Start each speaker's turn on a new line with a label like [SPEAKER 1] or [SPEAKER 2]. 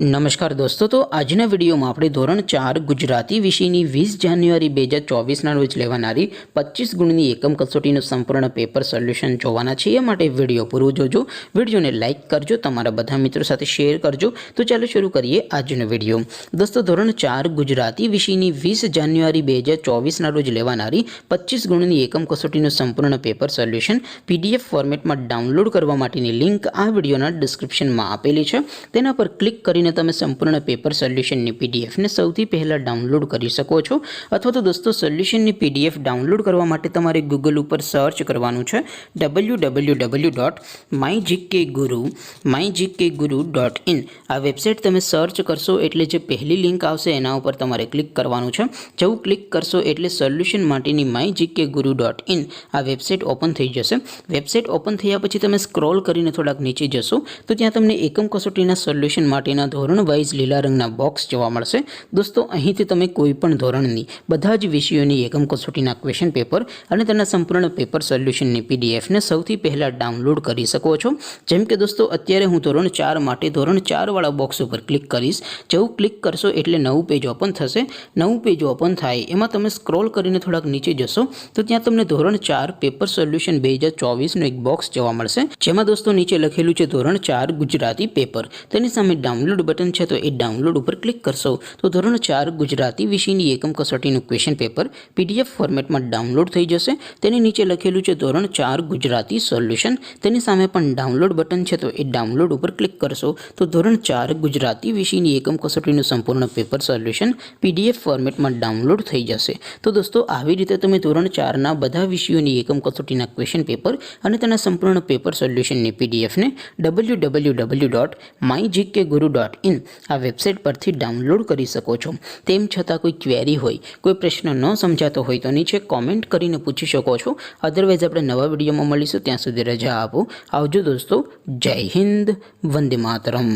[SPEAKER 1] નમસ્કાર દોસ્તો, તો આજના વિડીયોમાં આપણે ધોરણ 4 ગુજરાતી વિષયની 20 જાન્યુઆરી 2024ના રોજ લેવાનારી 25 ગુણની એકમ કસોટીનું સંપૂર્ણ પેપર સોલ્યુશન જોવાના છે। એ માટે વિડીયો પૂરો જોજો, વિડીયોને લાઇક કરજો, તમારા બધા મિત્રો સાથે શેર કરજો। તો ચાલો શરૂ કરીએ આજનો વિડીયો। દોસ્તો, ધોરણ 4 ગુજરાતી વિષયની 20 જાન્યુઆરી 2024ના રોજ લેવાનારી 25 ગુણની એકમ કસોટીનું સંપૂર્ણ પેપર સોલ્યુશન PDF ફોર્મેટમાં ડાઉનલોડ કરવા માટેની લિંક આ વિડીયોના ડિસ્ક્રિપ્શનમાં આપેલી છે। તેના પર ક્લિક કરીને તમે સંપૂર્ણ પેપર સોલ્યુશનની PDF ને સૌથી પહેલા ડાઉનલોડ કરી શકો છો। અથવા તો દોસ્તો, સોલ્યુશનની PDF ડાઉનલોડ કરવા માટે તમારે ગૂગલ ઉપર સર્ચ કરવાનું છે www.mygkguru.in। આ વેબસાઇટ તમે સર્ચ કરશો એટલે જે પહેલી લિંક આવશે એના ઉપર તમારે ક્લિક કરવાનું છે। જેવું ક્લિક કરશો એટલે સોલ્યુશન માટેની mygkguru.in આ વેબસાઇટ ઓપન થઈ જશે। વેબસાઇટ ઓપન થયા પછી તમે સ્ક્રોલ કરીને થોડાક નીચે જશો તો ત્યાં તમને એકમ કસોટીના સોલ્યુશન માટેના ધોરણ વાઇઝ લીલા રંગના બોક્સ જોવા મળશે। દોસ્તો, અહીંથી તમે કોઈ પણ ધોરણની બધા જ વિષયોની એકમ કસોટીના ક્વેશ્ચન પેપર અને તેના સંપૂર્ણ પેપર સોલ્યુશનની PDF ને સૌથી પહેલા ડાઉનલોડ કરી શકો છો। જેમ કે દોસ્તો, અત્યારે હું ધોરણ 4 માટે ધોરણ 4 વાળા બોક્સ ઉપર ક્લિક કરીશ। જેવું ક્લિક કરશો એટલે નવું પેજ ઓપન થશે। નવું પેજ ઓપન થાય એમાં તમે સ્ક્રોલ કરીને થોડાક નીચે જશો તો ત્યાં તમને ધોરણ 4 પેપર સોલ્યુશન 2024નું એક બોક્સ જોવા મળશે, જેમાં દોસ્તો નીચે લખેલું છે ધોરણ 4 ગુજરાતી પેપર। તેની સામે ડાઉનલોડ બટન છે તો એ ડાઉનલોડ ઉપર ક્લિક કરશો તો ધોરણ 4 ગુજરાતી વિષયની એકમ કસોટીનું ક્વેશ્ચન પેપર PDF ફોર્મેટમાં ડાઉનલોડ થઈ જશે। તેની નીચે લખેલું છે ધોરણ 4 ગુજરાતી સોલ્યુશન। તેની સામે પણ ડાઉનલોડ બટન છે તો એ ડાઉનલોડ ઉપર ક્લિક કરશો તો ધોરણ 4 ગુજરાતી વિષયની એકમ કસોટીનું સંપૂર્ણ પેપર સોલ્યુશન PDF ફોર્મેટમાં ડાઉનલોડ થઈ જશે। તો દોસ્તો, આવી રીતે તમે ધોરણ 4ના બધા વિષયોની એકમ કસોટીના ક્વેશ્ચન પેપર અને તેના સંપૂર્ણ પેપર સોલ્યુશનની PDF ને www.mygkguru.in આ વેબસાઇટ પરથી ડાઉનલોડ કરી શકો છો। તેમ છતાં કોઈ ક્વેરી હોય, કોઈ પ્રશ્ન ન સમજાતો હોય તો નીચે કોમેન્ટ કરીને પૂછી શકો છો। અધરવાઇઝ આપણે નવા વિડીયોમાં મળીશું, ત્યાં સુધી રજા આપો। આવજો દોસ્તો, જય હિન્દ, વંદે માતરમ।